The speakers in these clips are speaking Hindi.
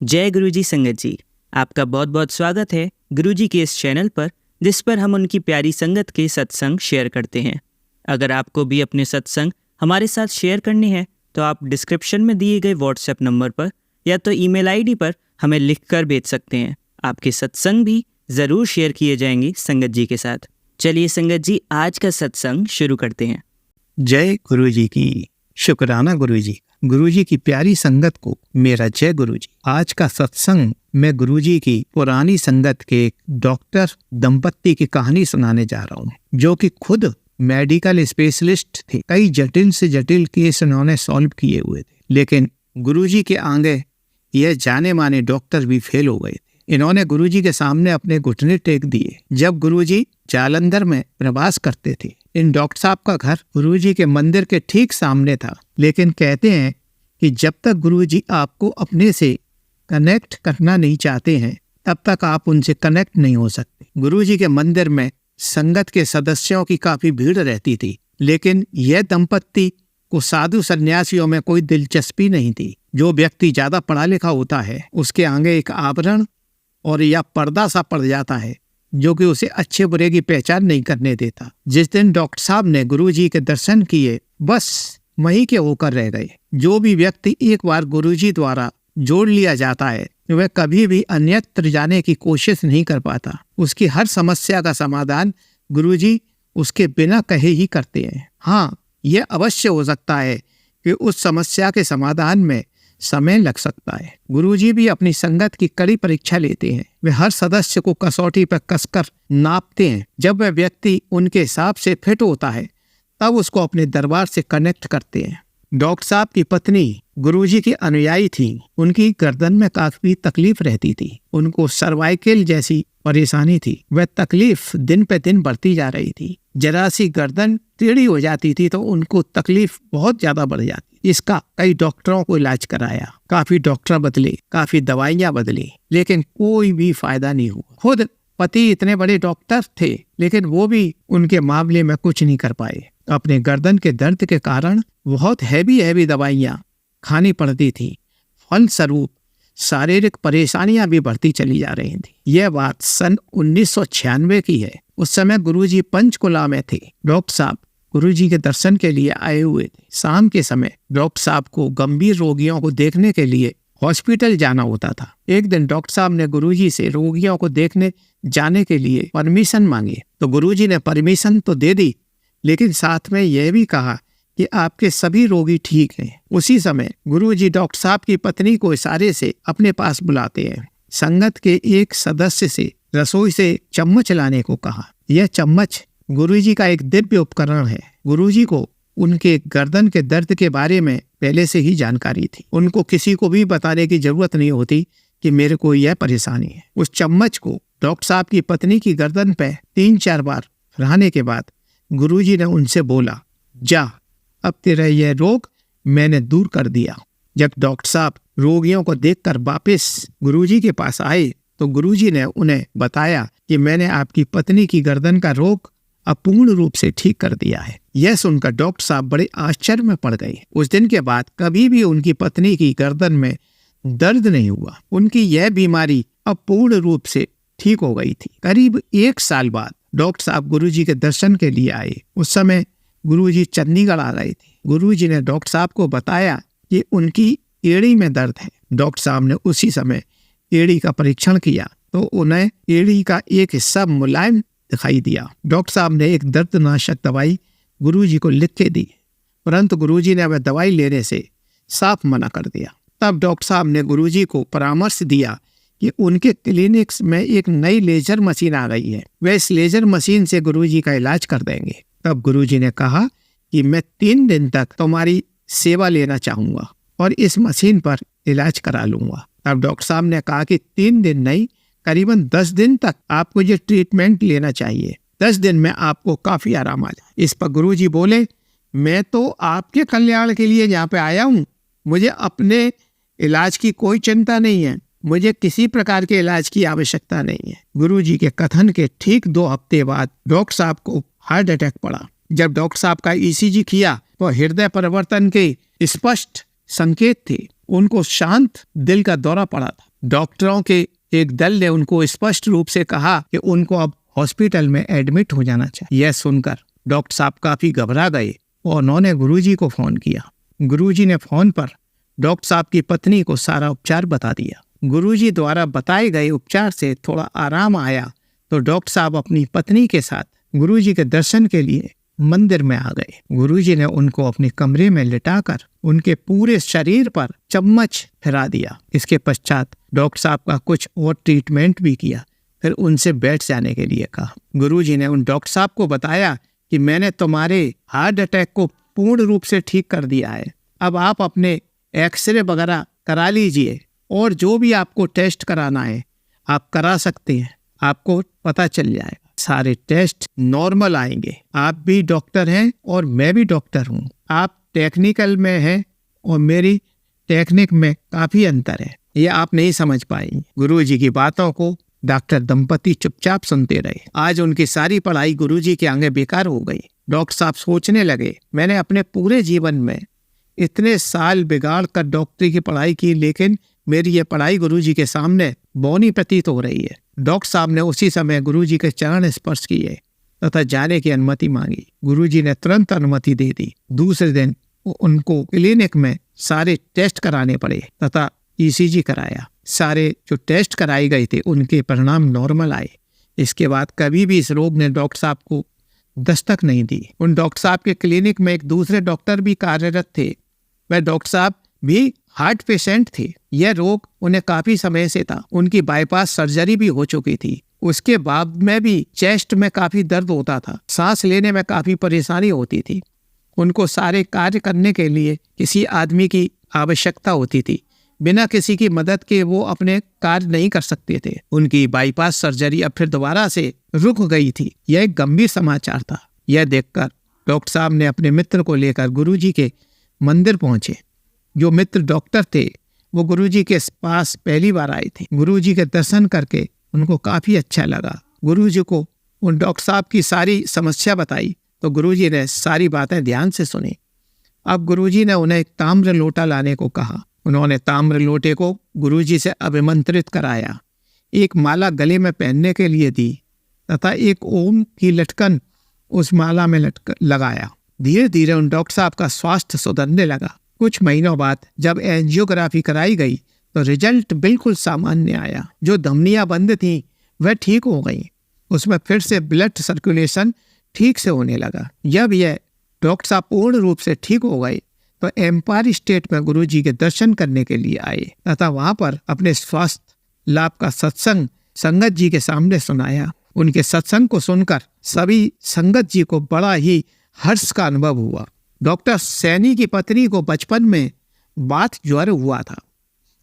जय गुरुजी संगत जी, आपका बहुत बहुत स्वागत है गुरुजी के इस चैनल पर, जिस पर हम उनकी प्यारी संगत के सत्संग शेयर करते हैं। अगर आपको भी अपने सत्संग हमारे साथ शेयर करने हैं तो आप डिस्क्रिप्शन में दिए गए व्हाट्सएप नंबर पर या तो ईमेल आईडी पर हमें लिखकर भेज सकते हैं। आपके सत्संग भी ज़रूर शेयर किए जाएंगे संगत जी के साथ। चलिए संगत जी, आज का सत्संग शुरू करते हैं। जय गुरुजी की, शुक्राना गुरुजी। गुरुजी की प्यारी संगत को मेरा जय गुरुजी। आज का सत्संग मैं गुरुजी की पुरानी संगत के एक डॉक्टर दंपत्ति की कहानी सुनाने जा रहा हूँ, जो कि खुद मेडिकल स्पेशलिस्ट थे। कई जटिल से जटिल केस उन्होंने सॉल्व किए हुए थे, लेकिन गुरुजी के आगे यह जाने माने डॉक्टर भी फेल हो गए थे। इन्होंने गुरुजी के सामने अपने घुटने टेक दिए जब गुरुजी जालंधर में प्रवास करते थे। इन डॉक्टर साहब का घर गुरुजी के मंदिर के ठीक सामने था, लेकिन कहते हैं कि जब तक गुरुजी आपको अपने से कनेक्ट करना नहीं चाहते हैं, तब तक आप उनसे कनेक्ट नहीं हो सकते। गुरुजी के मंदिर में संगत के सदस्यों की काफी भीड़ रहती थी, लेकिन यह दंपत्ति को साधु सन्यासियों में कोई दिलचस्पी नहीं थी। जो व्यक्ति ज्यादा पढ़ा लिखा होता है, उसके आगे एक आवरण और या पर्दा सा पड़ जाता है, जो कि उसे अच्छे बुरे की पहचान नहीं करने देता। जिस दिन डॉक्टर साहब ने गुरुजी के दर्शन किए, बस वहीं के होकर रह गए। जो भी व्यक्ति एक बार गुरुजी द्वारा जोड़ लिया जाता है, वह कभी भी अन्यत्र जाने की कोशिश नहीं कर पाता। उसकी हर समस्या का समाधान गुरुजी उसके बिना कहे ही करते हैं। हाँ, यह अवश्य हो सकता है कि उस समस्या के समाधान में समय लग सकता है। गुरुजी भी अपनी संगत की कड़ी परीक्षा लेते हैं। वे हर सदस्य को कसौटी पर कसकर नापते हैं। जब वह व्यक्ति उनके हिसाब से फिट होता है, तब उसको अपने दरबार से कनेक्ट करते हैं। डॉक्टर साहब की पत्नी गुरुजी की अनुयायी थी। उनकी गर्दन में काफी तकलीफ रहती थी। उनको सर्वाइकल जैसी परेशानी थी। वह तकलीफ दिन पे दिन बढ़ती जा रही थी। जरा सी गर्दन टेढ़ी हो जाती थी तो उनको तकलीफ बहुत ज्यादा बढ़ जाती। इसका कई डॉक्टरों को इलाज कराया, काफी डॉक्टर बदले, काफी दवाइयां बदली, लेकिन कोई भी फायदा नहीं हुआ। खुद पति इतने बड़े डॉक्टर थे, लेकिन वो भी उनके मामले में कुछ नहीं कर पाए। अपने गर्दन के दर्द के कारण बहुत हैवी दवाइयां खानी पड़ती थी। फलस्वरूप शारीरिक परेशानियां भी बढ़ती चली जा रही थी। यह बात सन 1996 की है। उस समय गुरुजी पंचकुला में थे। डॉक्टर साहब गुरुजी के दर्शन के लिए आए हुए थे। शाम के समय डॉक्टर साहब को गंभीर रोगियों को देखने के लिए हॉस्पिटल जाना होता था। एक दिन डॉक्टर साहब ने गुरुजी से रोगियों को देखने जाने के लिए परमिशन मांगी, तो गुरुजी ने परमिशन तो दे दी, लेकिन साथ में यह भी कहा कि आपके सभी रोगी ठीक हैं। उसी समय गुरुजी डॉक्टर साहब की पत्नी को इशारे से अपने पास बुलाते हैं। संगत के एक सदस्य से रसोई से चम्मच लाने को कहा। यह चम्मच गुरुजी का एक दिव्य उपकरण है। गुरुजी को उनके गर्दन के दर्द के बारे में पहले से ही जानकारी थी। उनको किसी को भी बताने की जरूरत नहीं होती कि मेरे को यह परेशानी है। उस चम्मच को डॉक्टर साहब की पत्नी की गर्दन पे 3-4 बार फिराने के बाद गुरुजी ने उनसे बोला, जा, अब तेरा यह रोग मैंने दूर कर दिया। जब डॉक्टर साहब रोगियों को देखकर वापस गुरुजी के पास आए, तो गुरुजी ने उन्हें बताया कि मैंने आपकी पत्नी की गर्दन का रोग अपूर्ण रूप से ठीक कर दिया है। यह सुनकर डॉक्टर साहब बड़े आश्चर्य में पड़ गए। उस दिन के बाद कभी भी उनकी पत्नी की गर्दन में दर्द नहीं हुआ। उनकी यह बीमारी अपूर्ण रूप से ठीक हो गई थी। करीब 1 साल बाद डॉक्टर साहब गुरुजी के दर्शन के लिए आए। उस समय गुरुजी चंडीगढ़ आ गए थे। गुरुजी ने डॉक्टर साहब को बताया कि उनकी एड़ी में दर्द है। डॉक्टर साहब ने उसी समय एड़ी का परीक्षण किया तो उन्हें एड़ी का एक हिस्सा मुलायम दिखाई दिया। डॉक्टर साहब ने एक दर्दनाशक दवाई गुरुजी को लिख के दी, परंतु गुरुजी ने वह दवाई लेने से साफ मना कर दिया। तब डॉक्टर साहब ने गुरुजी को परामर्श दिया कि उनके क्लिनिक्स में एक नई लेजर मशीन आ गई है, वे इस लेजर मशीन से गुरुजी का इलाज कर देंगे। तब गुरुजी ने कहा कि मैं 3 दिन तक तुम्हारी सेवा लेना चाहूंगा और इस मशीन पर इलाज करा लूंगा। तब डॉक्टर साहब ने कहा कि 3 दिन नहीं, करीबन 10 दिन तक आपको ये ट्रीटमेंट लेना चाहिए। 10 दिन में आपको काफी आराम आ जाए। इस पर गुरुजी बोले, मैं तो आपके कल्याण के लिए यहाँ पे आया हूँ, मुझे अपने इलाज की कोई चिंता नहीं है, मुझे किसी प्रकार के इलाज की आवश्यकता नहीं है। गुरुजी के कथन के ठीक 2 हफ्ते बाद डॉक्टर साहब को हार्ट अटैक पड़ा। जब डॉक्टर साहब का ईसीजी किया तो हृदय परिवर्तन के स्पष्ट संकेत थे। उनको शांत दिल का दौरा पड़ा था। डॉक्टरों के एक दल ने उनको स्पष्ट रूप से कहा कि उनको अब हॉस्पिटल में एडमिट हो जाना चाहिए। यह सुनकर डॉक्टर साहब काफी घबरा गए और उन्होंने गुरुजी को फोन किया। गुरुजी ने फोन पर डॉक्टर साहब की पत्नी को सारा उपचार बता दिया। गुरुजी द्वारा बताए गए उपचार से थोड़ा आराम आया तो डॉक्टर साहब अपनी पत्नी के साथ गुरुजी के दर्शन के लिए मंदिर में आ गए। गुरुजी ने उनको अपने कमरे में लिटाकर उनके पूरे शरीर पर चम्मच फिरा दिया। इसके पश्चात डॉक्टर साहब का कुछ और ट्रीटमेंट भी किया, फिर उनसे बैठ जाने के लिए कहा। गुरुजी ने उन डॉक्टर साहब को बताया कि मैंने तुम्हारे हार्ट अटैक को पूर्ण रूप से ठीक कर दिया है, अब आप अपने एक्सरे वगैरह करा लीजिए और जो भी आपको टेस्ट कराना है आप करा सकते हैं, आपको पता चल जाएगा। सारे टेस्ट नॉर्मल आएंगे। आप भी डॉक्टर हैं और मैं भी डॉक्टर हूँ। आप टेक्निकल में हैं और मेरी टेक्निक में काफी अंतर है, ये आप नहीं समझ पाएंगे। गुरुजी की बातों को डॉक्टर दंपति चुपचाप सुनते रहे। आज उनकी सारी पढ़ाई गुरुजी के आगे बेकार हो गई। डॉक्टर साहब सोचने लगे, मैंने अपने पूरे जीवन में इतने साल बिगाड़ कर डॉक्टरी की पढ़ाई की, लेकिन मेरी ये पढ़ाई गुरुजी के सामने बौनी प्रतीत हो रही है। डॉक्टर साहब ने उसी समय गुरुजी के चरण स्पर्श किए तथा जाने की अनुमति मांगी। गुरुजी ने तुरंत अनुमति दे दी। दूसरे दिन उनको क्लिनिक में सारे टेस्ट कराने पड़े तथा ईसीजी कराया। सारे जो टेस्ट कराए गए थे उनके परिणाम नॉर्मल आए। इसके बाद कभी भी इस रोग ने डॉक्टर साहब को दस्तक नहीं दी। उन डॉक्टर साहब के क्लिनिक में एक दूसरे डॉक्टर भी कार्यरत थे। वह डॉक्टर साहब भी हार्ट पेशेंट थे। यह रोग उन्हें काफी समय से था। उनकी बाईपास सर्जरी भी हो चुकी थी। उसके बाद में भी चेस्ट में काफी दर्द होता था, सांस लेने में काफी परेशानी होती थी। उनको सारे कार्य करने के लिए किसी आदमी की आवश्यकता होती थी। बिना किसी की मदद के वो अपने कार्य नहीं कर सकते थे। उनकी बाईपास सर्जरी अब फिर दोबारा से रुक गई थी। यह एक गंभीर समाचार था। यह देखकर डॉक्टर साहब ने अपने मित्र को लेकर गुरुजी के मंदिर पहुंचे। जो मित्र डॉक्टर थे वो गुरुजी के पास पहली बार आए थे। गुरुजी के दर्शन करके उनको काफी अच्छा लगा। गुरुजी को उन डॉक्टर साहब की सारी समस्या बताई तो गुरुजी ने सारी बातें ध्यान से सुनी। अब गुरुजी ने उन्हें एक ताम्र लोटा लाने को कहा। उन्होंने ताम्र लोटे को गुरुजी से अभिमंत्रित कराया, एक माला गले में पहनने के लिए दी तथा एक ओम की लटकन उस माला में लगाया। धीरे धीरे उन डॉक्टर साहब का स्वास्थ्य सुधरने लगा। कुछ महीनों बाद जब एंजियोग्राफी कराई गई तो रिजल्ट बिल्कुल सामान्य आया। जो धमनियां बंद थीं वह ठीक हो गई। उसमें फिर से ब्लड सर्कुलेशन ठीक से होने लगा। जब यह डॉक्टर साहब पूर्ण रूप से ठीक हो गए तो एम्पायर स्टेट में गुरुजी के दर्शन करने के लिए आए तथा वहां पर अपने स्वास्थ्य लाभ का सत्संग संगत जी के सामने सुनाया। उनके सत्संग को सुनकर सभी संगत जी को बड़ा ही हर्ष का अनुभव हुआ। डॉक्टर सैनी की पत्नी को बचपन में बात ज्वर हुआ था।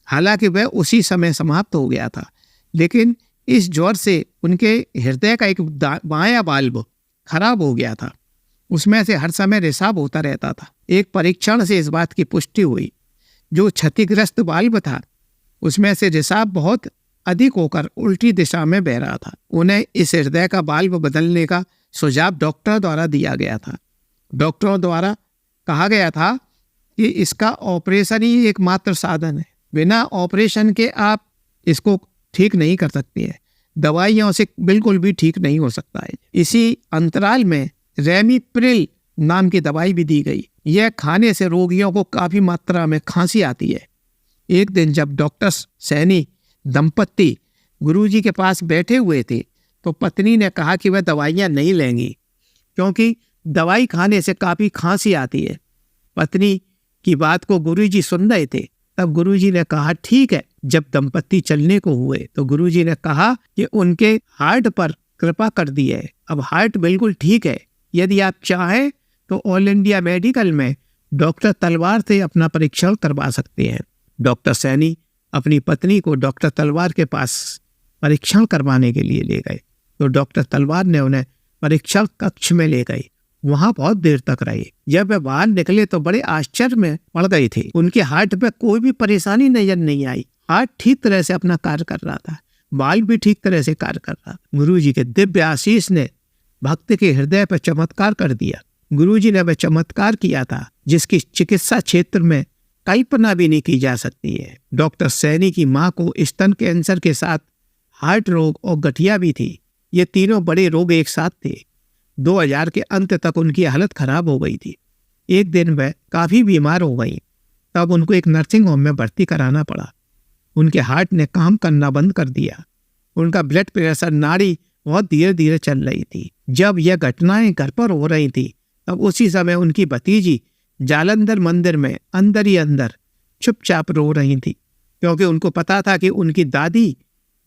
हालांकि वह उसी समय समाप्त हो गया था, लेकिन इस ज्वर से उनके हृदय का एक बायां वाल्व खराब हो गया था। उसमें से हर समय रिसाव होता रहता था। एक परीक्षण से इस बात की पुष्टि हुई। जो क्षतिग्रस्त वाल्व था उसमें से रिसाव बहुत अधिक होकर उल्टी दिशा में बह रहा था। उन्हें इस हृदय का वाल्व बदलने का सुझाव डॉक्टर द्वारा दिया गया था। डॉक्टरों द्वारा कहा गया था कि इसका ऑपरेशन ही एकमात्र साधन है। बिना ऑपरेशन के आप इसको ठीक नहीं कर सकते हैं। दवाइयों से बिल्कुल भी ठीक नहीं हो सकता है। इसी अंतराल में रेमिप्रिल नाम की दवाई भी दी गई। यह खाने से रोगियों को काफी मात्रा में खांसी आती है। एक दिन जब डॉक्टर सैनी दंपत्ति गुरुजी के पास बैठे हुए थे तो पत्नी ने कहा कि वह दवाइयां नहीं लेंगी क्योंकि दवाई खाने से काफी खांसी आती है। पत्नी की बात को गुरुजी सुन रहे थे। तब गुरुजी ने कहा ठीक है। जब दंपत्ति चलने को हुए तो गुरुजी ने कहा कि उनके हार्ट पर कृपा कर दी है। अब हार्ट बिल्कुल ठीक है। यदि आप चाहें तो ऑल इंडिया मेडिकल में डॉक्टर तलवार से अपना परीक्षण करवा सकते हैं। डॉक्टर सैनी अपनी पत्नी को डॉक्टर तलवार के पास परीक्षण करवाने के लिए ले गए तो डॉक्टर तलवार ने उन्हें परीक्षण कक्ष में ले गए। वहां बहुत देर तक रहे। जब वे बाहर निकले तो बड़े आश्चर्य में पड़ गए थे। उनके हार्ट पे कोई भी परेशानी नजर नहीं आई। हार्ट ठीक तरह से अपना कार्य कर रहा था, वाल्व भी ठीक तरह से कार्य कर रहा था। गुरुजी के दिव्य आशीष ने भक्त के हृदय पर चमत्कार कर दिया। गुरुजी ने वह चमत्कार किया था जिसकी चिकित्सा क्षेत्र में कल्पना भी नहीं की जा सकती है। डॉक्टर सैनी की माँ को स्तन कैंसर के साथ हार्ट रोग और गठिया भी थी। ये तीनों बड़े रोग एक साथ थे। 2000 के अंत तक उनकी हालत खराब हो गई थी। एक दिन वह काफ़ी बीमार हो गई। तब उनको एक नर्सिंग होम में भर्ती कराना पड़ा। उनके हार्ट ने काम करना बंद कर दिया। उनका ब्लड प्रेशर, नाड़ी बहुत धीरे धीरे चल रही थी। जब यह घटनाएं घर पर हो रही थी तब उसी समय उनकी भतीजी जालंधर मंदिर में अंदर ही अंदर चुपचाप रो रही थी, क्योंकि उनको पता था कि उनकी दादी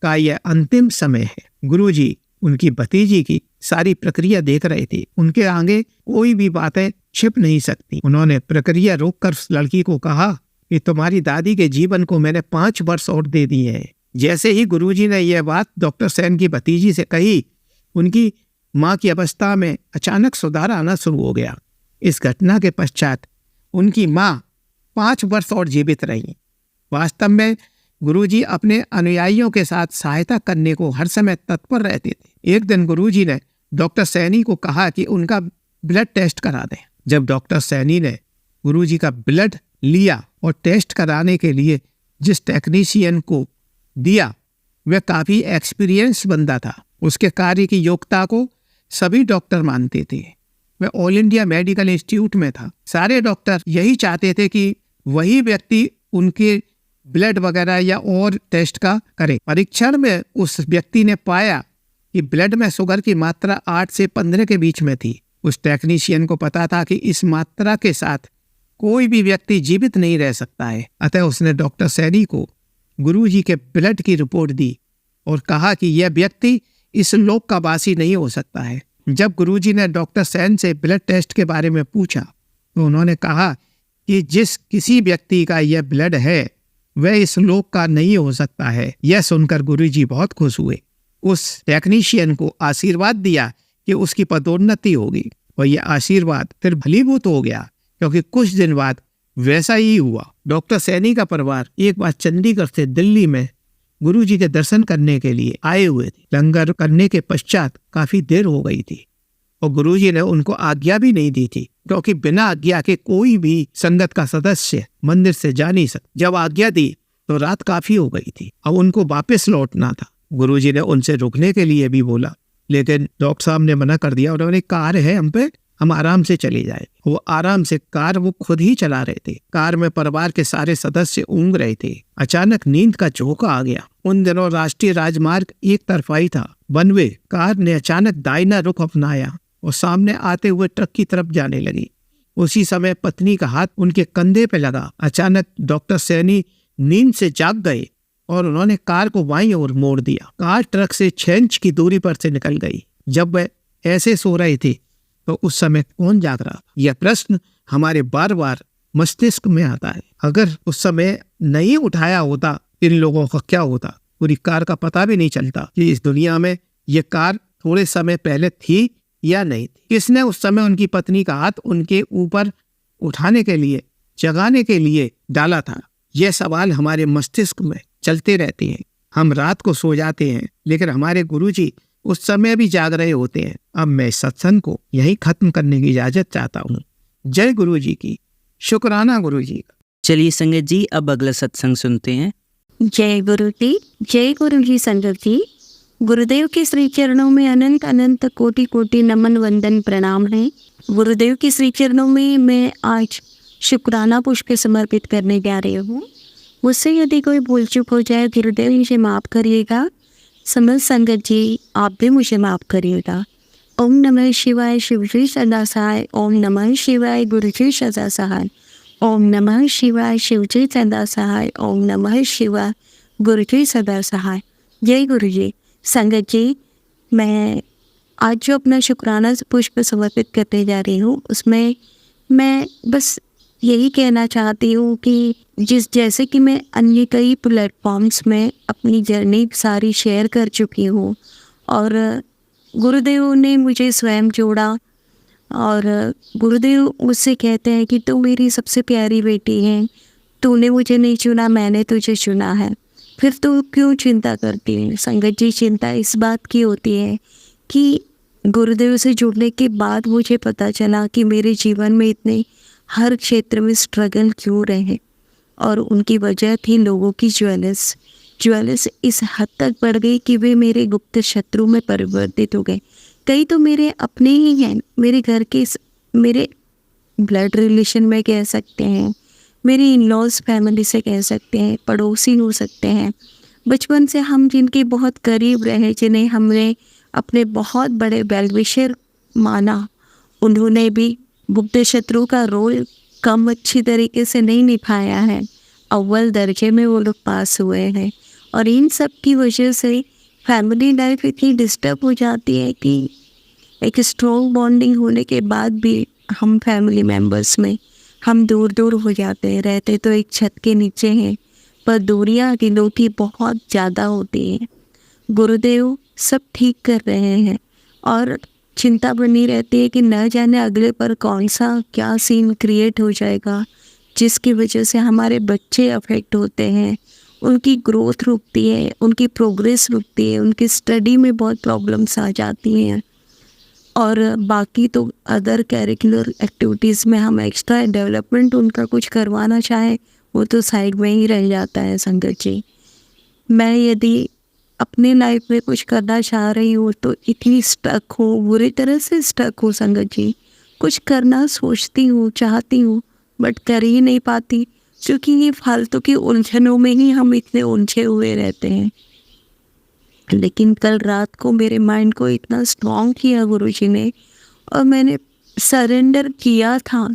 का यह अंतिम समय है। गुरुजी उनकी भतीजी की सारी प्रक्रिया देख रहे थे। उनके आगे कोई भी बातें छिप नहीं सकती। उन्होंने प्रक्रिया रोककर उस लड़की को कहा कि तुम्हारी दादी के जीवन को मैंने 5 वर्ष और दे दिए हैं। जैसे ही गुरुजी ने यह बात डॉक्टर सैन की भतीजी से कही, उनकी माँ की अवस्था में अचानक सुधार आना शुरू हो गया। इस घटना के पश्चात उनकी माँ 5 वर्ष और जीवित रही। वास्तव में गुरुजी अपने अनुयायियों के साथ सहायता करने को हर समय तत्पर रहते थे। एक दिन गुरुजी ने डॉक्टर सैनी को कहा कि उनका ब्लड टेस्ट करा दें। जब डॉक्टर सैनी ने गुरुजी का ब्लड लिया और टेस्ट कराने के लिए जिस टेक्नीशियन को दिया, वह काफ़ी एक्सपीरियंस बंदा था। उसके कार्य की योग्यता को सभी डॉक्टर मानते थे। वह ऑल इंडिया मेडिकल इंस्टीट्यूट में था। सारे डॉक्टर यही चाहते थे कि वही व्यक्ति उनके ब्लड वगैरह या और टेस्ट का करे। परीक्षण में उस व्यक्ति ने पाया कि ब्लड में शुगर की मात्रा 8 से 15 के बीच में थी। उस टेक्नीशियन को पता था कि इस मात्रा के साथ कोई भी व्यक्ति जीवित नहीं रह सकता है। अतः उसने डॉक्टर सैनी को गुरुजी के ब्लड की रिपोर्ट दी और कहा कि यह व्यक्ति इस लोक का वासी नहीं हो सकता है। जब गुरुजी ने डॉक्टर सैन से ब्लड टेस्ट के बारे में पूछा तो उन्होंने कहा कि जिस किसी व्यक्ति का यह ब्लड है वह इस लोक का नहीं हो सकता है। यह सुनकर गुरुजी बहुत खुश हुए। उस टेक्नीशियन को आशीर्वाद दिया कि उसकी पदोन्नति होगी और यह आशीर्वाद फिर भलीभूत हो गया, क्योंकि कुछ दिन बाद वैसा ही हुआ। डॉक्टर सैनी का परिवार एक बार चंडीगढ़ से दिल्ली में गुरुजी के दर्शन करने के लिए आए हुए थे। लंगर करने के पश्चात काफी देर हो गई थी और गुरुजी ने उनको आज्ञा भी नहीं दी थी, क्योंकि बिना आज्ञा के कोई भी संगत का सदस्य मंदिर से जा नहीं सकता। जब आज्ञा दी तो रात काफी हो गई थी। अब उनको वापस लौटना था। गुरुजी ने उनसे रुकने के लिए भी बोला, लेकिन डॉक्टर साहब ने मना कर दिया। उन्होंने कार है हम पे, हम आराम से चले जाए। वो आराम से कार वो खुद ही चला रहे थे। कार में परिवार के सारे सदस्य ऊँग रहे थे। अचानक नींद का झोंका आ गया। उन दिनों राष्ट्रीय राजमार्ग एक तरफाई था। बनवे कार ने अचानक दाहिना रुख अपनाया और सामने आते हुए ट्रक की तरफ जाने लगी। उसी समय पत्नी का हाथ उनके कंधे पे लगा। अचानक डॉक्टर सैनी नींद से जाग गए और उन्होंने कार को बाईं ओर मोड़ दिया। कार ट्रक से 6 इंच की दूरी पर से निकल गई। जब वह ऐसे सो रहे थे तो उस समय कौन जाग रहा? यह प्रश्न हमारे बार बार मस्तिष्क में आता है। अगर उस समय नहीं उठाया होता, इन लोगों का क्या होता? पूरी कार का पता भी नहीं चलता कि इस दुनिया में यह कार थोड़े समय पहले थी या नहीं थी। किसने उस समय उनकी पत्नी का हाथ उनके ऊपर उठाने के लिए, जगाने के लिए डाला था? यह सवाल हमारे मस्तिष्क में चलते रहते हैं। हम रात को सो जाते हैं, लेकिन हमारे गुरुजी उस समय भी जाग रहे होते हैं। अब मैं इस सत्संग को यही खत्म करने की इजाजत चाहता हूँ। जय गुरुजी की, शुक्राना गुरुजी का। चलिए संगत जी, अब अगला सत्संग सुनते हैं। जय गुरु जी, जय गुरु जी। संगत जी, गुरुदेव के श्री चरणों में अनंत अनंत कोटि कोटि नमन वंदन प्रणाम है। गुरुदेव के श्री चरणों में मैं आज शुक्राना पुष्प समर्पित करने जा रही हूँ। मुझसे यदि कोई भूल चूक हो जाए, गुरुदेव मुझे माफ़ करिएगा। समझ संगत जी, आप भी मुझे माफ़ करिएगा। ओम नमः शिवाय, शिव जी सदा सहाय। ओम नमः शिवाय, गुरु जी सदा सहाय। ओम नमः शिवाय, शिव जी सदा सहाय। ओम नमः शिवाय, गुरु जी सदा सहाय। जय गुरु जी। संगत जी, मैं आज जो अपना शुक्राना पुष्प समर्पित करने जा रही हूँ, उसमें मैं बस यही कहना चाहती हूँ कि जैसे कि मैं अन्य कई प्लेटफॉर्म्स में अपनी जर्नी सारी शेयर कर चुकी हूँ और गुरुदेव ने मुझे स्वयं जोड़ा और गुरुदेव मुझसे कहते हैं कि तू मेरी सबसे प्यारी बेटी है, तूने मुझे नहीं चुना, मैंने तुझे चुना है, फिर तू क्यों चिंता करती है? संगत जी, चिंता इस बात की होती है कि गुरुदेव से जुड़ने के बाद मुझे पता चला कि मेरे जीवन में इतने हर क्षेत्र में स्ट्रगल क्यों रहे। और उनकी वजह थी लोगों की ज्वेलर्स इस हद तक बढ़ गई कि वे मेरे गुप्त शत्रु में परिवर्तित हो गए। कई तो मेरे अपने ही हैं, मेरे घर के मेरे ब्लड रिलेशन में कह सकते हैं, मेरी इन लॉज फैमिली से कह सकते हैं, पड़ोसी हो सकते हैं। बचपन से हम जिनके बहुत करीब रहे, जिन्हें हमने अपने बहुत बड़े वेल विशर माना, उन्होंने भी गुप्त शत्रु का रोल कम अच्छी तरीके से नहीं निभाया है। अव्वल दर्जे में वो लोग पास हुए हैं और इन सब की वजह से फैमिली लाइफ इतनी डिस्टर्ब हो जाती है कि एक स्ट्रॉन्ग बॉन्डिंग होने के बाद भी हम फैमिली मेम्बर्स में हम दूर दूर हो जाते हैं। रहते तो एक छत के नीचे हैं पर दूरियां दिलों की बहुत ज़्यादा होती हैं। गुरुदेव सब ठीक कर रहे हैं और चिंता बनी रहती है कि न जाने अगले पर कौन सा क्या सीन क्रिएट हो जाएगा, जिसकी वजह से हमारे बच्चे अफेक्ट होते हैं, उनकी ग्रोथ रुकती है, उनकी प्रोग्रेस रुकती है, उनकी स्टडी में बहुत प्रॉब्लम्स आ जाती हैं और बाकी तो अदर करिकुलर एक्टिविटीज़ में हम एक्स्ट्रा डेवलपमेंट उनका कुछ करवाना चाहें वो तो साइड में ही रह जाता है। संगत जी, मैं यदि अपनी लाइफ में कुछ करना चाह रही हूँ तो इतनी स्टक हूँ, बुरी तरह से स्टक हूँ संगत जी। कुछ करना सोचती हूँ, चाहती हूँ, बट कर ही नहीं पाती क्योंकि ये फालतू की उलझनों में ही हम इतने उलझे हुए रहते हैं। लेकिन कल रात को मेरे माइंड को इतना स्ट्रॉन्ग किया गुरुजी ने और मैंने सरेंडर किया था,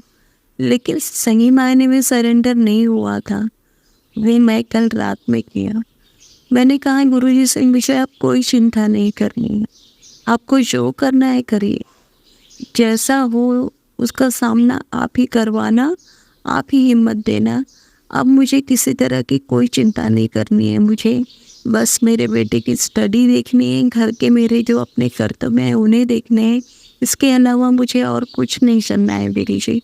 लेकिन सही मायने में सरेंडर नहीं हुआ था। वो मैं कल रात में किया। मैंने कहा गुरुजी से मुझे आप कोई चिंता नहीं करनी है, आपको जो करना है करिए, जैसा हो उसका सामना आप ही करवाना, आप ही हिम्मत देना। अब मुझे किसी तरह की कोई चिंता नहीं करनी है, मुझे बस मेरे बेटे की स्टडी देखनी है, घर के मेरे जो अपने कर्तव्य हैं उन्हें देखने हैं, इसके अलावा मुझे और कुछ नहीं करना है बेटी जी।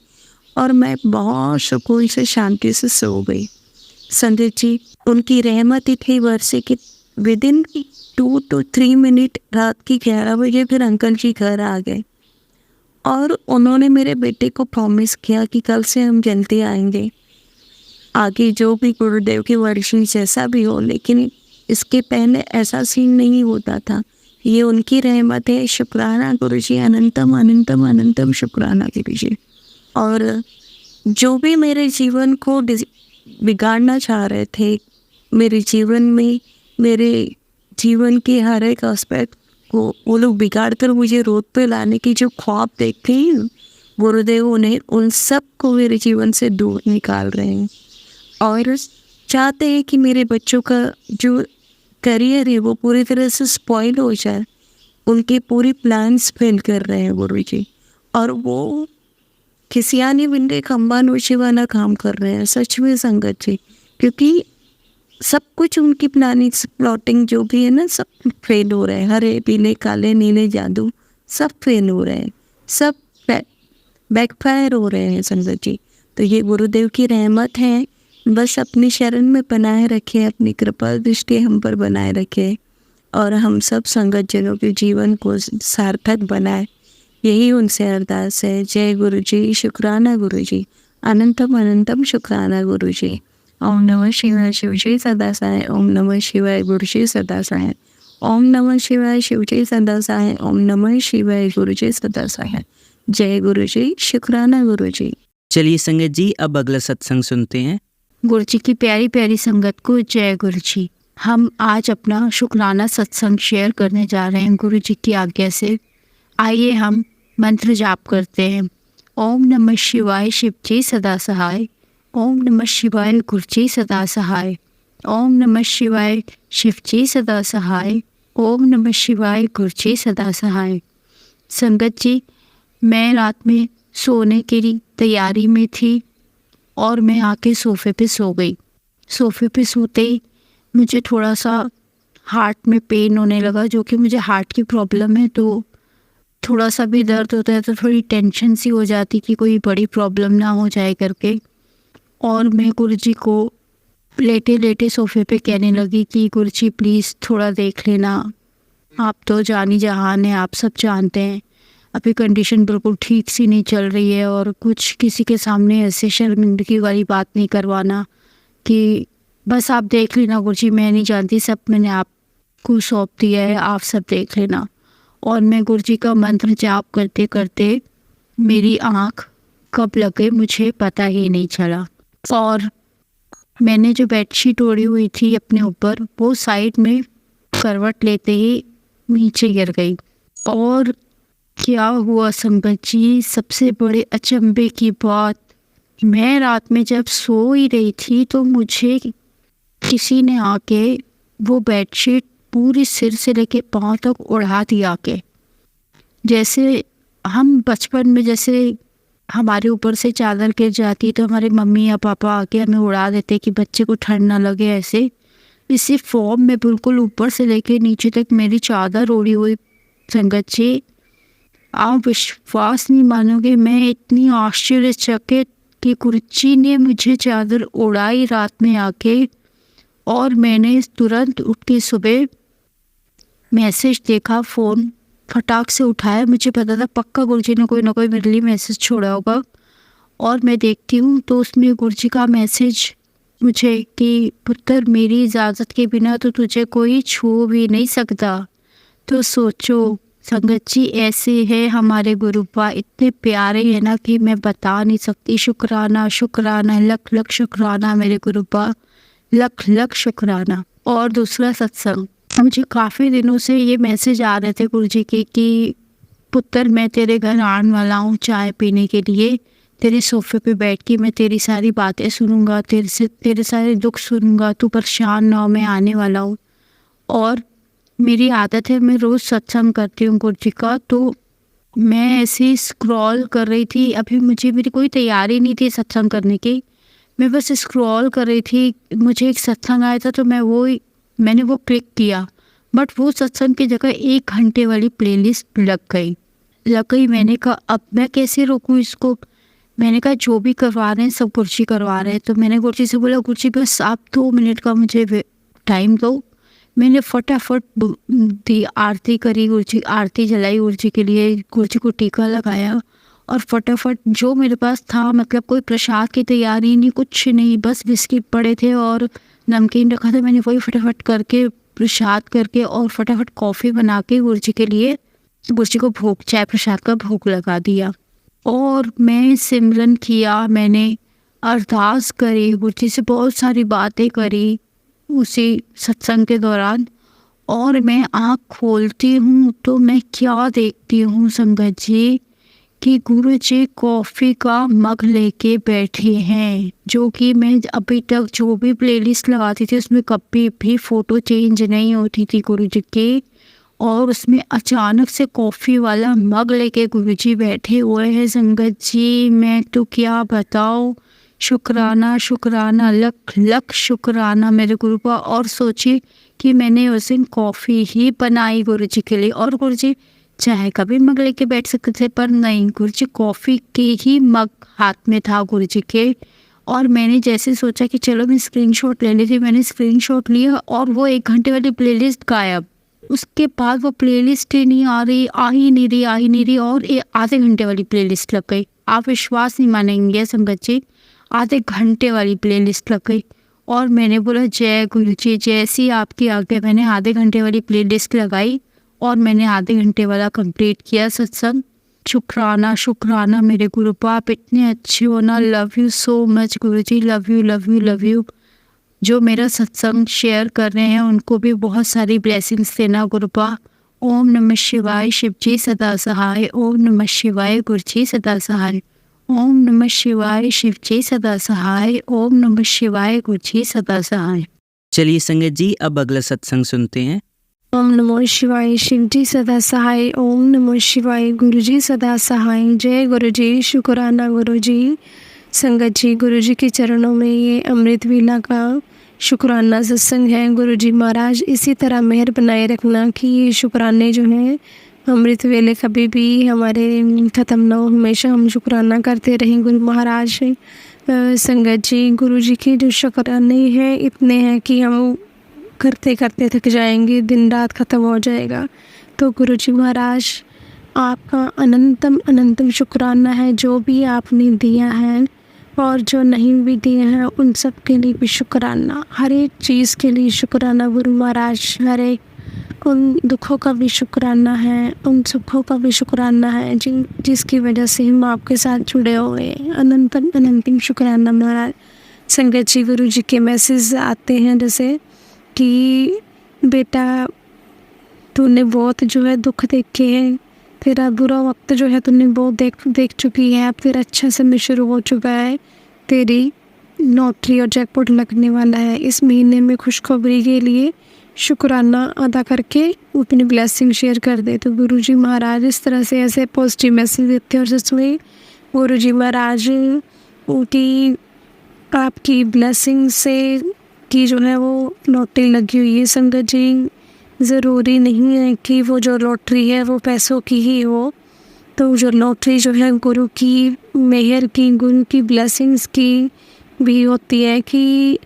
और मैं बहुत सुकून से शांति से सो गई। संदीप जी, उनकी रहमत इतनी वर्षे कि विदिन 2 to 3 मिनट रात की 11 बजे फिर अंकल जी घर आ गए और उन्होंने मेरे बेटे को प्रॉमिस किया कि कल से हम जल्दी आएंगे। आगे जो भी गुरुदेव की वर्षी जैसा भी हो, लेकिन इसके पहले ऐसा सीन नहीं होता था। ये उनकी रहमत है। शुक्राना गुरुजी, अनंतम अनंतम अनंतम शुक्राना गुरुजी। और जो भी मेरे जीवन को बिगाड़ना चाह रहे थे, मेरे जीवन में मेरे जीवन के हर एक एस्पेक्ट को वो लोग बिगाड़ कर मुझे रोड पे लाने की जो ख्वाब देखते हैं, गुरुदेव उन्हें उन सब को मेरे जीवन से दूर निकाल रहे हैं और चाहते हैं कि मेरे बच्चों का जो करियर है वो पूरी तरह से स्पॉइल हो जाए। उनके पूरे प्लान्स फेल कर रहे हैं गुरुजी और वो खिसियानी बिंदे खम्बा नोचे वाला काम कर रहे हैं सच में संगत जी, क्योंकि सब कुछ उनकी प्लानिंग प्लॉटिंग जो भी है ना, सब फेल हो रहे हैं। हरे पीले काले नीले जादू सब फेल हो रहे हैं, सब बैकफायर हो रहे हैं संगत जी। तो ये गुरुदेव की रहमत है। बस अपनी शरण में बनाए रखे, अपनी कृपा दृष्टि हम पर बनाए रखे और हम सब संगत जनों के जीवन को सार्थक बनाए, यही उनसे अरदास है। जय गुरु जी, शुक्राना गुरु जी, अनंतम अनंतम शुक्राना गुरु जी। ओम नमः शिवाय शिव जी सदा साय, ओम नमः शिवाय गुरु जी सदा साय, ओम नमः शिवाय शिव जी सदा साय, ओम नमः शिवाय गुरु जी सदा साय। जय गुरु जी, शुक्राना गुरु जी। चलिए संगत जी, अब अगला सत्संग सुनते हैं। गुरु जी की प्यारी प्यारी संगत को जय गुरु जी। हम आज अपना शुक्राना सत्संग शेयर करने जा रहे हैं गुरु जी की आज्ञा से। आइए हम मंत्र जाप करते हैं। ओम नमः शिवाय शिव जी सदा सहाय, ओम नमः शिवाय गुरु जी सदा सहाय, ओम नमः शिवाय शिव जी सदा सहाय, ओम नमः शिवाय गुरु जी सदा सहाय। संगत जी, मैं रात में सोने की तैयारी में थी और मैं आके सोफ़े पे सो गई। सोफ़े पे सोते ही मुझे थोड़ा सा हार्ट में पेन होने लगा, जो कि मुझे हार्ट की प्रॉब्लम है, तो थोड़ा सा भी दर्द होता है तो थोड़ी टेंशन सी हो जाती कि कोई बड़ी प्रॉब्लम ना हो जाए करके। और मैं गुरुजी को लेटे लेटे सोफ़े पे कहने लगी कि गुरुजी प्लीज़ थोड़ा देख लेना, आप तो जानी जहान है, आप सब जानते हैं अभी कंडीशन बिल्कुल ठीक सी नहीं चल रही है और कुछ किसी के सामने ऐसे शर्मिंदगी वाली बात नहीं करवाना कि बस आप देख लेना गुरुजी, मैं नहीं जानती, सब मैंने आपको सौंप दिया है, आप सब देख लेना। और मैं गुरुजी का मंत्र जाप करते करते मेरी आँख कब लग गई मुझे पता ही नहीं चला। और मैंने जो बेडशीट ओढ़ी हुई थी अपने ऊपर, वो साइड में करवट लेते ही नीचे गिर गई। और क्या हुआ संगत जी, सबसे बड़े अचंभे की बात, मैं रात में जब सो ही रही थी तो मुझे किसी ने आके वो बेडशीट पूरी सिर से लेके पाँव तक उड़ा दिया के। जैसे हम बचपन में जैसे हमारे ऊपर से चादर गिर जाती तो हमारे मम्मी या पापा आके हमें उड़ा देते कि बच्चे को ठंड ना लगे, ऐसे इसी फॉर्म में बिल्कुल ऊपर से लेके नीचे तक मेरी चादर ओढ़ी हुई। संगत जी, आप विश्वास नहीं मानोगे, मैं इतनी आश्चर्यचकित कि गुरुजी ने मुझे चादर उड़ाई रात में आके। और मैंने तुरंत उठ के सुबह मैसेज देखा, फ़ोन फटाक से उठाया, मुझे पता था पक्का गुरुजी ने कोई ना कोई मेरे लिए मैसेज छोड़ा होगा। और मैं देखती हूँ तो उसमें गुरुजी का मैसेज मुझे कि पुत्र, मेरी इजाज़त के बिना तो तुझे कोई छू भी नहीं सकता। तो सोचो संगत जी, ऐसे है हमारे गुरुपा, इतने प्यारे हैं ना कि मैं बता नहीं सकती। शुक्राना शुक्राना, लख लख शुक्राना मेरे गुरुपा, लख लख शुक्राना। और दूसरा सत्संग, मुझे काफ़ी दिनों से ये मैसेज आ रहे थे गुरुजी के कि पुत्र, मैं तेरे घर आने वाला हूँ चाय पीने के लिए, तेरे सोफे पे बैठ के मैं तेरी सारी बातें सुनूंगा, तेरे सारे दुख सुनूंगा, तू परेशान ना हो, मैं आने वाला हूँ। और मेरी आदत है, मैं रोज़ सत्संग करती हूँ गुरुजी का। तो मैं ऐसे ही स्क्रॉल कर रही थी, अभी मेरी कोई तैयारी नहीं थी सत्संग करने की, मैं बस स्क्रॉल कर रही थी, मुझे एक सत्संग आया था तो मैंने वो क्लिक किया। बट वो सत्संग की जगह 1 घंटे वाली प्लेलिस्ट लग गई। मैंने कहा अब मैं कैसे रोकूं इसको। मैंने कहा जो भी करवा रहे हैं सब गुरुजी करवा रहे हैं। तो मैंने गुरुजी से बोला, गुरुजी बस आप 2 मिनट का मुझे टाइम दो। मैंने फटाफट दी आरती करी, गुरुजी आरती जलाई गुरुजी के लिए, गुरुजी को टीका लगाया और फटाफट जो मेरे पास था, मतलब कोई प्रसाद की तैयारी नहीं, कुछ नहीं, बस बिस्किट पड़े थे और नमकीन रखा था, मैंने वही फटाफट करके प्रसाद करके और फटाफट कॉफ़ी बना के गुरुजी के लिए, गुरुजी को भोग, चाय प्रसाद का भोग लगा दिया। और मैं सिमरन किया, मैंने अरदास करी, गुरुजी से बहुत सारी बातें करी उसी सत्संग के दौरान। और मैं आँख खोलती हूँ तो मैं क्या देखती हूँ संगत जी कि गुरुजी कॉफ़ी का मग लेके बैठे हैं, जो कि मैं अभी तक जो भी प्लेलिस्ट लगाती थी उसमें कभी भी फ़ोटो चेंज नहीं होती थी गुरुजी की। और उसमें अचानक से कॉफ़ी वाला मग लेके गुरुजी बैठे हुए हैं संगत जी, मैं तो क्या बताऊँ। शुक्राना शुक्राना, लख लख शुक्राना मेरे गुरुपा। और सोचिए कि मैंने उस दिन कॉफ़ी ही बनाई गुरुजी के लिए, और गुरुजी चाय का भी मग लेके बैठ सकते थे, पर नहीं, गुरुजी कॉफ़ी के ही मग हाथ में था गुरुजी के। और मैंने जैसे सोचा कि चलो मैं स्क्रीनशॉट ले लेती, मैंने स्क्रीनशॉट लिया और वो 1 घंटे वाली प्लेलिस्ट गायब। उसके बाद वो प्लेलिस्ट ही नहीं आ रही और आधे घंटे वाली प्लेलिस्ट लग गई। आप विश्वास नहीं मानेंगे संगत जी, आधे घंटे वाली प्लेलिस्ट लग गई। और मैंने बोला जय गुरुजी, जैसी आपकी आज्ञा, मैंने आधे घंटे वाली प्लेलिस्ट लगाई और मैंने आधे घंटे वाला कंप्लीट किया सत्संग। शुक्राना शुक्राना मेरे गुरुपा, आप इतने अच्छे हो ना, love you so much Guruji, love you love you love you. जो मेरा सत्संग शेयर कर रहे हैं उनको भी बहुत सारी ब्लेसिंग्स देना गुरुपा। ओम नमः शिवाय, शिवजी सदा सहाय। ओम नमः शिवाय, गुरुजी सदा सहाय। ओम नमः शिवाय, शिवजी सदा सहाय। ओम नमः शिवाय, गुरुजी सदा सहाय। चलिए संगत जी, अब अगला सत्संग सुनते हैं। ओम नमो शिवाय, शिवजी सदा सहाय। ओम नमो शिवाय, गुरुजी सदा सहाय। जय गुरुजी, शुक्राना गुरुजी। संगत जी, गुरुजी के चरणों में ये अमृत वेला का शुक्राना सत्संग है। गुरुजी महाराज इसी तरह मेहर बनाए रखना कि ये शुक्राने जो हैं अमृत वेले कभी भी हमारे ख़त्म ना हो, हमेशा हम शुक्राना करते रहें गुरु महाराज। संगत जी, गुरुजी के जो शुक्राने हैं इतने हैं कि हम करते करते थक जाएंगे, दिन रात ख़त्म हो जाएगा। तो गुरुजी महाराज आपका अनंतम अनंतम शुक्राना है, जो भी आपने दिया है और जो नहीं भी दिए हैं उन सब के लिए भी शुक्राना, हर एक चीज़ के लिए शुक्राना गुरु महाराज, हर एक उन दुखों का भी शुक्राना है, उन सुखों का भी शुक्राना है जिसकी वजह से हम आपके साथ जुड़े हुए हैं। अनंतम शुक्राना महाराज। संगत जी, गुरु जी के मैसेज आते हैं जैसे कि बेटा तूने बहुत जो है दुख देखे हैं, तेरा बुरा वक्त जो है तूने बहुत देख चुकी है, अब तेरा अच्छा समय शुरू हो चुका है, तेरी लॉटरी और जैकपॉट लगने वाला है। इस महीने में खुशखबरी के लिए शुक्राना अदा करके अपनी ब्लेसिंग शेयर कर दे। तो गुरुजी महाराज इस तरह से ऐसे पॉजिटिव मैसेज देते हैं और जिसमें गुरुजी महाराज उनकी आपकी ब्लेसिंग से की जो है वो लॉटरी लगी हुई है। संगत जी, ज़रूरी नहीं है कि वो जो लॉटरी है वो पैसों की ही हो, तो जो लॉटरी जो है गुरु की मेहर की, गुरु की ब्लेसिंग्स की भी होती है। कि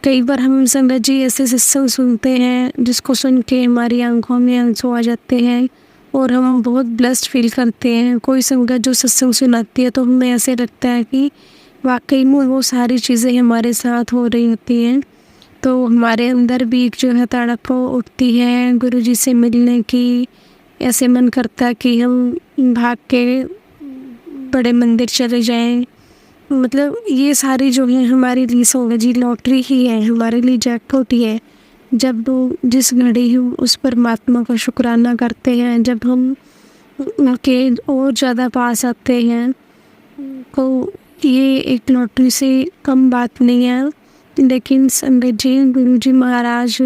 कई बार हम संगत जी ऐसे सत्संग सुनते हैं जिसको सुन के हमारी आंखों में आंसू आ जाते हैं और हम बहुत ब्लेस्ड फील करते हैं। कोई संगत जो सत्संग सुनाती है तो हमें ऐसे लगता है कि वाकई में वो सारी चीज़ें हमारे साथ हो रही होती हैं। तो हमारे अंदर भी एक जो है तड़प उठती है गुरु जी से मिलने की। ऐसे मन करता है कि हम भाग के बड़े मंदिर चले जाएं। मतलब ये सारी जो है हमारे लिए संगत जी लॉटरी ही है, हमारे लिए जैकपॉट ही है। जब जिस घड़ी हम उस परमात्मा का शुक्राना करते हैं, जब हम उनके और ज़्यादा पास आते हैं, तो ये एक लॉटरी से कम बात नहीं है। लेकिन संगत जी, गुरु जी महाराज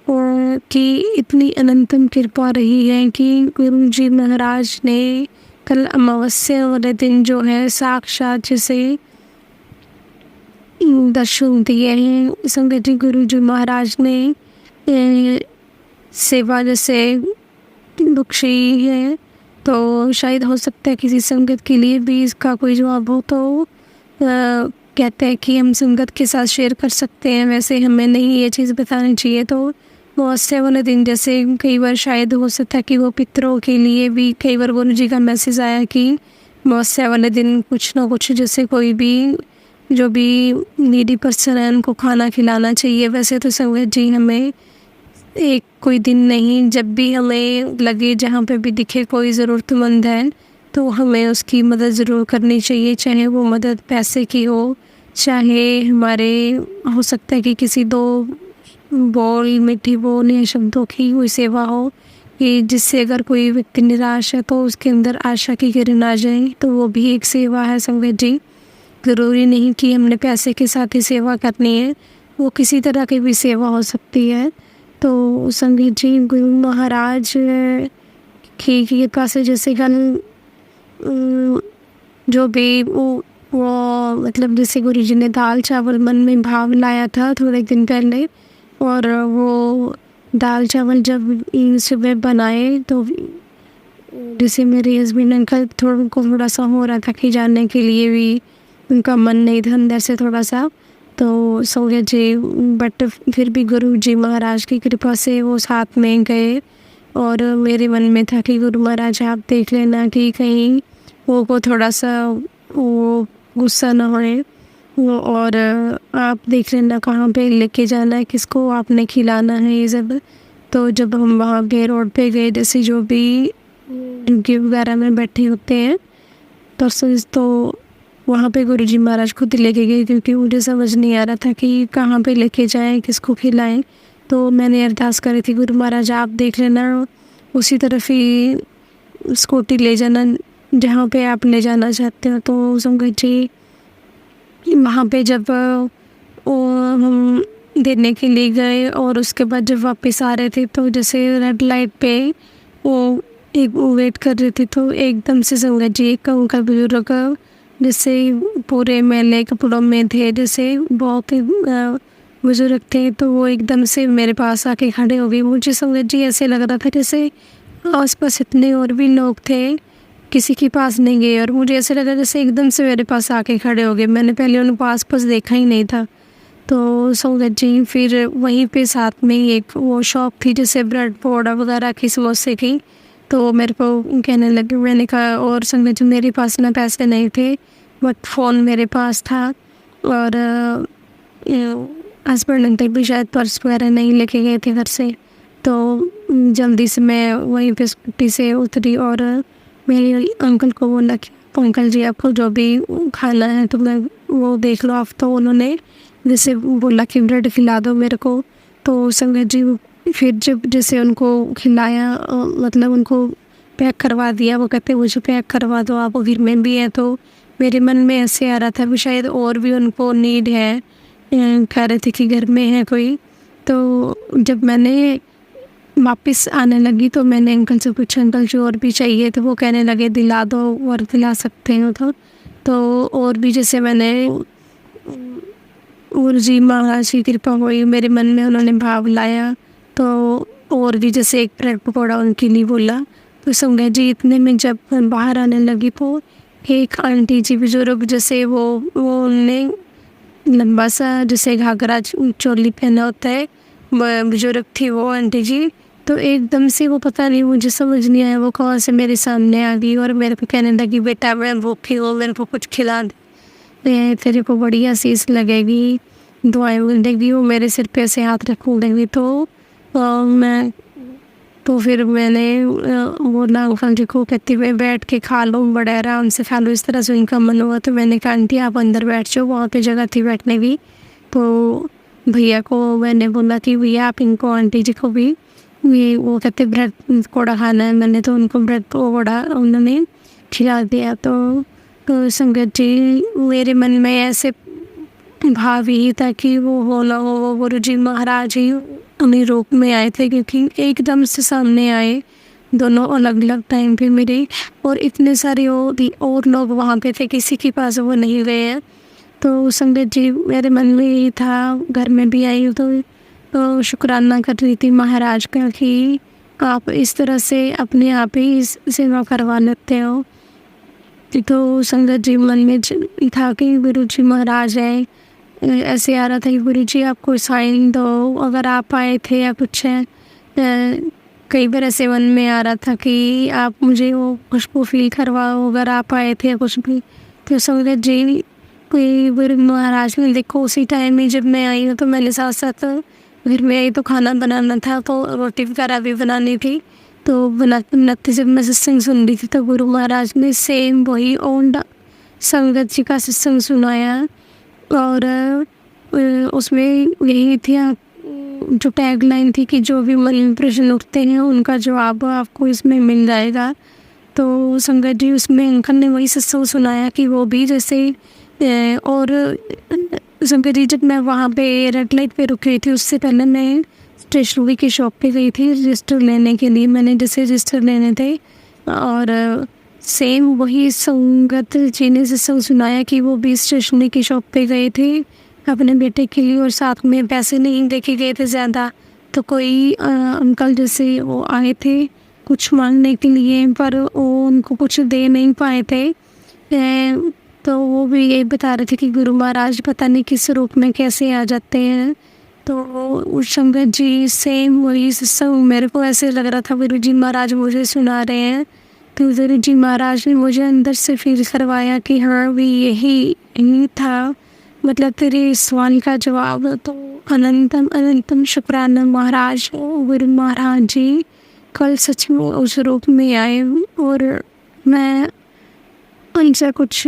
और की इतनी अनंतम कृपा रही है कि गुरु जी महाराज ने कल अमावस्या वाले दिन जो है साक्षात जैसे दर्शन दिए हैं। संगत जी, गुरु जी महाराज ने सेवा जैसे बख्शी है, तो शायद हो सकता है किसी संगत के लिए भी इसका कोई जवाब हो। तो कहते हैं कि हम संगत के साथ शेयर कर सकते हैं, वैसे हमें नहीं ये चीज़ बतानी चाहिए। तो अमावस्या वाले दिन जैसे कई बार शायद हो सकता है कि वो पितरों के लिए भी कई बार गुरु जी का मैसेज आया कि अमावस्या वाले दिन कुछ ना कुछ जैसे कोई भी जो भी नीडी पर्सन है उनको खाना खिलाना चाहिए। वैसे तो संगत जी हमें एक कोई दिन नहीं, जब भी हमें लगे जहाँ पे भी दिखे कोई ज़रूरतमंद है तो हमें उसकी मदद ज़रूर करनी चाहिए, चाहे वो मदद पैसे की हो, चाहे हमारे हो सकता है कि किसी दो बोल मीठी बोल या शब्दों की कोई सेवा हो कि जिससे अगर कोई व्यक्ति निराश है तो उसके अंदर आशा की किरण आ जाए, तो वो भी एक सेवा है। संगत जी, ज़रूरी नहीं कि हमने पैसे के साथ ही सेवा करनी है, वो किसी तरह की भी सेवा हो सकती है। तो संगत जी, गुरु महाराज की कृपा से जैसे कल जो भी वो मतलब जैसे गुरु जी ने दाल चावल मन में भाव लाया था थोड़े दिन पहले, और वो दाल चावल जब सुबह बनाए तो जैसे मेरे हस्बैंड अंकल थोड़ा सा हो रहा था कि जाने के लिए भी उनका मन नहीं था अंदर से थोड़ा सा, तो संगत जी बट फिर भी गुरु जी महाराज की कृपा से वो साथ में गए। और मेरे मन में था कि गुरु महाराज आप देख लेना कि कहीं वो को थोड़ा सा वो गुस्सा ना होए, और आप देख लेना कहाँ पे लेके जाना है, किसको आपने खिलाना है ये सब। तो जब हम वहाँ पे रोड पे गए, जैसे जो भी डुग्गी वगैरह में बैठे होते हैं तो वहाँ पे गुरुजी महाराज खुद लेके गए, क्योंकि मुझे समझ नहीं आ रहा था कि कहाँ पे लेके जाएं, किसको खिलाएं। तो मैंने अरदास करी थी, गुरु महाराज आप देख लेना, उसी तरफ ही स्कूटी ले जाना जहाँ पे आप ले जाना चाहते हो। तो संगत जी वहाँ पे जब हम देने के लिए गए और उसके बाद जब वापस आ रहे थे तो जैसे रेड लाइट पे वो एक वेट कर रहे थे, तो एकदम से संगत जी एक उनका बुजुर्ग जैसे पूरे मैले कपड़ों में थे, जैसे बहुत बुजुर्ग थे, तो वो एकदम से मेरे पास आके खड़े हो गए। मुझे संगत जी ऐसे लग रहा था जैसे आसपास इतने और भी लोग थे, किसी के पास नहीं गए, और मुझे ऐसे लगा जैसे एकदम से मेरे पास आके खड़े हो गए। मैंने पहले उनको आसपास देखा ही नहीं था। तो संगत जी फिर वहीं पे साथ में ही एक वो शॉप थी जैसे ब्रेड पकौड़ा वगैरह की, समोसे की, तो मेरे को कहने लगे। मैंने कहा, और संगत जी मेरे पास ना पैसे नहीं थे, बट फ़ोन मेरे पास था और हस्बैंड अंकल भी शायद पर्स वगैरह नहीं लेके गए थे घर से। तो जल्दी से मैं वहीं पे स्कूटी से उतरी और मेरे अंकल को बोला कि अंकल जी आपको जो भी खाना है तो मैं वो देख लो आप। तो उन्होंने जैसे बोला कि ब्रेड खिला दो मेरे को। तो संगत जी फिर जब जैसे उनको खिलाया मतलब उनको पैक करवा दिया। वो कहते मुझे पैक करवा दो आप, घर में भी है। तो मेरे मन में ऐसे आ रहा था कि शायद और भी उनको नीड है, कह रहे थे कि घर में है कोई। तो जब मैंने वापस आने लगी तो मैंने अंकल से पूछा अंकल जो और भी चाहिए। तो वो कहने लगे दिला दो और दिला सकते हो। तो और भी जैसे मैंने गुरु जी महाराज की कृपा हुई मेरे मन में, उन्होंने भाव लाया। तो और भी जैसे एक ब्रेड पकौड़ा उनके लिए बोला। तो संगत जी इतने में जब मैं बाहर आने लगी तो एक आंटी जी बुजुर्ग जैसे वो उनने लंबा सा जैसे घाघरा चोली पहना होता है, बुजुर्ग थी वो आंटी जी। तो एकदम से वो पता नहीं मुझे समझ नहीं आया वो कहाँ से मेरे सामने आ गई और मेरे को कहने लगी बेटा मैं भूखी हूँ, मेरे को कुछ खिला दे, तेरे को बड़ी आशीष लगेगी, दुआएं मिलेगी। वो मेरे सिर पे ऐसे हाथ रख देंगी। तो फिर मैंने बोला अंकल जी को कहती हुए बैठ के खा लो, बड़े आराम से खा लो, इस तरह से उनका मन हुआ। तो मैंने कहा आंटी आप अंदर बैठ जाओ, वहाँ पे जगह थी बैठने की। तो भैया को मैंने बोला कि भैया आप इनको आंटी जी को भी वो कहते ब्रेड पकौड़ा खाना है। मैंने तो उनको ब्रेड पकौड़ा उन्होंने खिला दिया। तो संगत जी मेरे मन में ऐसे भाव यही था कि वो बोला वो गुरु जी महाराज ही उन्हीं रूप में आए थे, क्योंकि एकदम से सामने आए दोनों अलग अलग टाइम पे मेरे। और इतने सारे और लोग वहाँ पे थे, किसी के पास वो नहीं गए हैं। तो संगत जी मेरे मन में यही था, घर में भी आई तो शुक्राना कर रही थी महाराज का कि आप इस तरह से अपने आप ही सेवा करवा लेते हो। तो संगत जी मन में था कि गुरु जी महाराज है, ऐसे आ रहा था कि गुरु जी आपको साइन दो अगर आप आए थे या कुछ है। कई बार ऐसे मन में आ रहा था कि आप मुझे वो खुशबू फील करवाओ अगर आप आए थे या कुछ भी। तो संगत जी कोई गुरु महाराज ने देखो उसी टाइम में जब मैं आई हूँ तो मैंने साथ साथ घर में आई तो खाना बनाना था, तो रोटी वगैरह भी बनानी थी। तो बनाते जब मैं सत्संग सुन रही थी तो गुरु महाराज ने सेम वही ओल्ड संगत जी का सत्संग सुनाया। और उसमें यही थी जो टैगलाइन थी कि जो भी मन में प्रश्न उठते हैं उनका जवाब आपको इसमें मिल जाएगा। तो संगत जी उसमें अंकल ने वही सत्संग सुनाया कि वो भी जैसे और संगत जी जब मैं वहाँ पे रेड लाइट पे रुक रही थी उससे पहले मैं स्टेशनरी की शॉप पे गई थी रजिस्टर लेने के लिए। मैंने जैसे रजिस्टर लेने थे और सेम वही संगत जी ने सत्संग सुनाया कि वो भी स्टेशनरी की शॉप पे गए थे अपने बेटे के लिए और साथ में पैसे नहीं देके गए थे ज़्यादा। तो कोई अंकल जैसे वो आए थे कुछ मांगने के लिए पर वो उनको कुछ दे नहीं पाए थे। तो वो भी ये बता रहे थे कि गुरु महाराज पता नहीं किस रूप में कैसे आ जाते हैं। तो उस संगत जी सेम वही सत्संग मेरे को ऐसे लग रहा था गुरु जी महाराज मुझे सुना रहे हैं। तो गुरु जी महाराज ने मुझे अंदर से फील करवाया कि हाँ भी यही था, मतलब तेरे सवाल का जवाब। तो अनंतम अनंतम शुक्राना महाराज गुरु महाराज जी कल सच में उस रूप में आए और मैं उनसे कुछ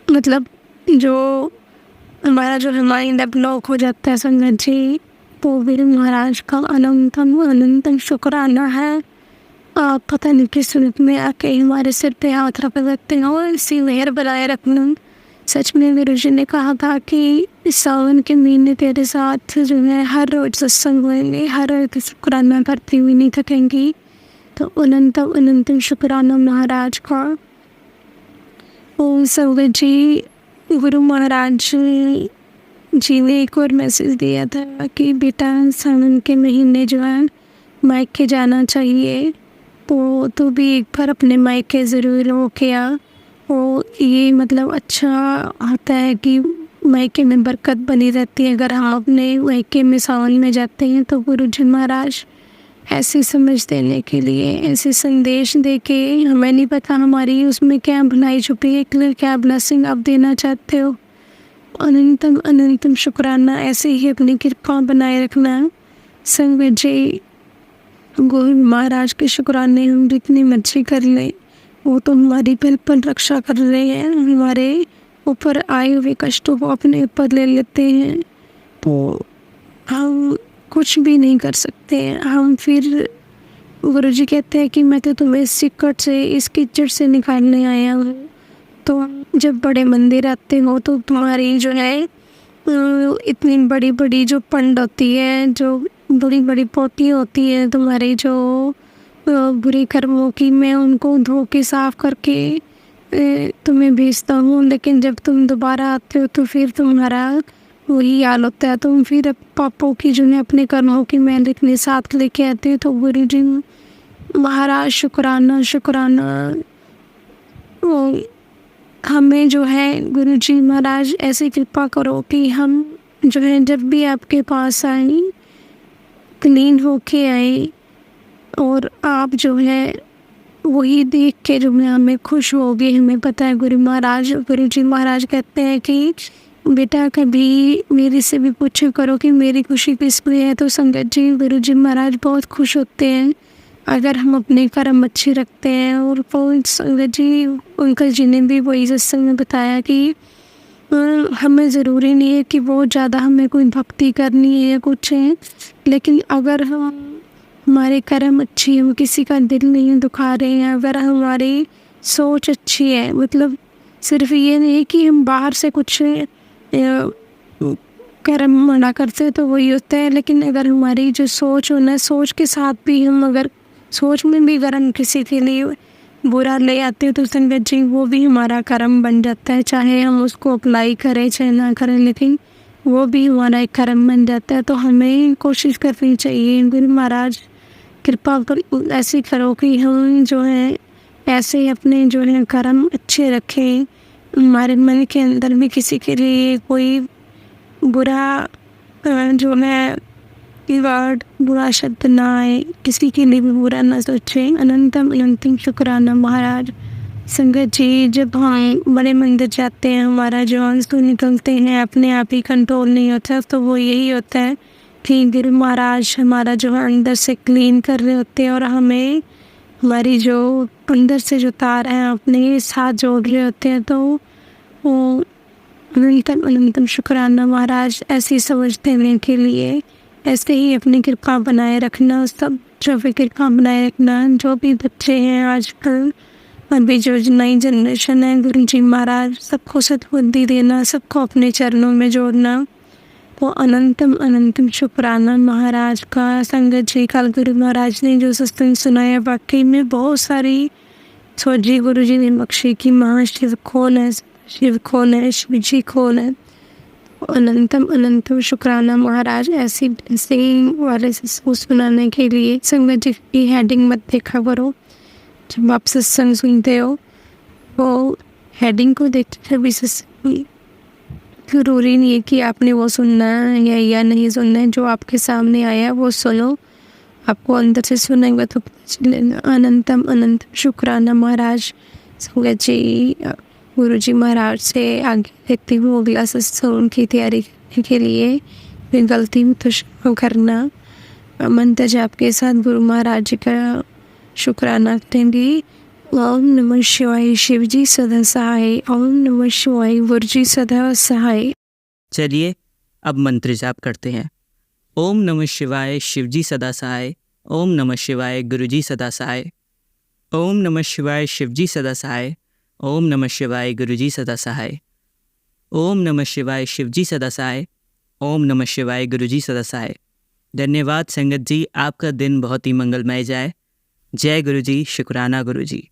मतलब जो हमारा जो माइंड ब्लॉक हो जाता है संगत जी, तो गुरु महाराज का अनंतम अनंतम शुक्राना है। आप पता नहीं किस रूप में आके हमारे सिर पे हाथ रख सकते हैं और इसी मेहर बनाए रखना। सच में गुरु जी ने कहा था कि इस सावन के महीने तेरे साथ जो है हर रोज सत्संग होंगे, हर रोज शुक्राना करती हुई नहीं थकेंगी। तो अनंतम अनंतम शुक्राना महाराज का। और संगत जी गुरु महाराज जी ने एक और मैसेज दिया था कि बेटा सावन के महीने जो है मायके जाना चाहिए, तो तू भी एक बार अपने मायके ज़रूर हो किया। और ये मतलब अच्छा होता है कि मायके में बरकत बनी रहती है अगर हम अपने मायके में सावन में जाते हैं। तो गुरु जी महाराज ऐसी समझ देने के लिए, ऐसे संदेश दे के। हमें नहीं पता हमारी उसमें क्या भलाई छुपी है, क्या ब्लेसिंग आप देना चाहते हो। अनंतम अनंतम शुक्राना। ऐसे ही अपनी कृपा बनाए रखना। संगत जी, गुरु महाराज के शुक्राने हम जितनी मर्जी कर लें, वो तो हमारी बिल्कुल रक्षा कर रहे हैं। हमारे ऊपर आए हुए कष्टों को अपने ऊपर ले लेते हैं, तो हम कुछ भी नहीं कर सकते हैं। हम फिर गुरुजी कहते हैं कि मैं तो तुम्हें इस सिक्कट से, इस कीचड़ से निकालने आया हूँ। तो जब बड़े मंदिर आते हो तो तुम्हारी जो है इतनी बड़ी बड़ी जो पंड होती है, जो बड़ी बड़ी पोती होती है तुम्हारी, जो बुरे कर्मों की, मैं उनको धो के साफ करके तुम्हें भेजता हूँ। लेकिन जब तुम दोबारा आते हो तो फिर तुम्हारा वही हाल होता है। तुम फिर पापों की जो है, अपने कर्मों की मैल इतने साथ लेके आते हो। तो गुरु जी महाराज शुक्राना शुक्राना। हमें जो है गुरु जी महाराज ऐसी कृपा करो कि हम जो है जब भी आपके पास आए, क्लीन होके आए, और आप जो है वही देख के जो है हमें खुश हो गए। हमें पता है गुरु जी महाराज कहते हैं कि बेटा कभी मेरे से भी पूछा करो कि मेरी खुशी किस लिए है। तो संगत जी, गुरु जी महाराज बहुत खुश होते हैं अगर हम अपने कर्म अच्छे रखते हैं। और वो संगत जी, उनका जी ने भी वही सत्संग में बताया कि हमें ज़रूरी नहीं है कि बहुत ज़्यादा हमें कोई भक्ति करनी है या कुछ है, लेकिन अगर हमारे कर्म अच्छी है, हम किसी का दिल नहीं दुखा रहे हैं, अगर हमारी सोच अच्छी है, मतलब सिर्फ ये नहीं कि हम बाहर से कुछ कर्म मना करते तो वही होता है, लेकिन अगर हमारी जो सोच हो ना, सोच के साथ भी हम अगर सोच में भी अगर हम किसी के लिए बुरा ले आते हैं तो संगत जी वो भी हमारा कर्म बन जाता है। चाहे हम उसको अप्लाई करें चाहे ना करें, लेकिन वो भी हमारा एक कर्म बन जाता है। तो हमें कोशिश करनी चाहिए। गुरु महाराज कृपा कर ऐसी करो कि हम जो है ऐसे अपने जो है कर्म अच्छे रखें, हमारे मन के अंदर भी किसी के लिए कोई बुरा जो है वर्ड, बुरा शब्द ना आए, किसी के लिए भी बुरा ना सोचें। अनंतम अनंतम शुक्राना महाराज। संगत जी, जब हम बड़े मंदिर जाते हैं, हमारा जो आंसू निकलते हैं अपने आप ही कंट्रोल नहीं होता, तो वो यही होता है कि गुरु महाराज हमारा जो है अंदर से क्लीन कर रहे होते हैं और हमें हमारी जो अंदर से जो तार हैं अपने साथ जोड़ रहे होते हैं। तो वो अनंतम अनंतम शुक्राना महाराज, ऐसी समझ देने के लिए। ऐसे ही अपनी कृपा बनाए रखना, सब जो भी कृपा बनाए रखना। जो भी बच्चे हैं आजकल, अभी जो नई जनरेशन है, गुरु जी महाराज सबको सद्बुद्धि देना, सबको अपने चरणों में जोड़ना। तो अनंतम अनंतम शुक्राना महाराज का। संगत जी, कल गुरु महाराज ने जो सत्संग सुनाया, वाकई में बहुत सारी सोची गुरु जी ने बख्शी कि महाशिव कौन है, शिव कौन है, शिव जी कौन है। अनंतम अनंतम शुक्राना महाराज। ऐसे वाले सत्संग सुनाने के लिए संगत जी की हेडिंग मत देखा करो। जब आप सत्संग सुनते हो वो हेडिंग को देखते हुए सत्संग जरूरी नहीं है कि आपने वो सुनना है या नहीं सुनना है। जो आपके सामने आया वो सुनो, आपको अंदर से सुनेंगे तो पता चलेगा। अनंतम अनंतम शुक्राना महाराज। संगत जी, गुरु जी महाराज से आगे देखते हुए अगला सत्संग की तैयारी करने के लिए फिर गलती में तो शुरू करना। मंत्र जाप के साथ गुरु महाराज जी का शुक्राना करेंगे। ओम नमः शिवाय, शिव जी सदा सहाय। ओम नमः शिवाय, गुरु जी सदा सहाय। चलिए अब मंत्र जाप करते हैं। ओम नमः शिवाय, शिव जी सदा सहाय। ओम नमः शिवाय, गुरु जी सदा सहाय। ओम नमः शिवाय, शिव जी सदा सहाय। ओम नमः शिवाय, गुरु जी सदा सहाय। ओम नमः शिवाय, शिव जी सदा सहाय। ओम नमः शिवाय, गुरु जी सदा सहाय। धन्यवाद संगत जी, आपका दिन बहुत ही मंगलमय जाए। जय गुरु जी, शुक्राना गुरु जी।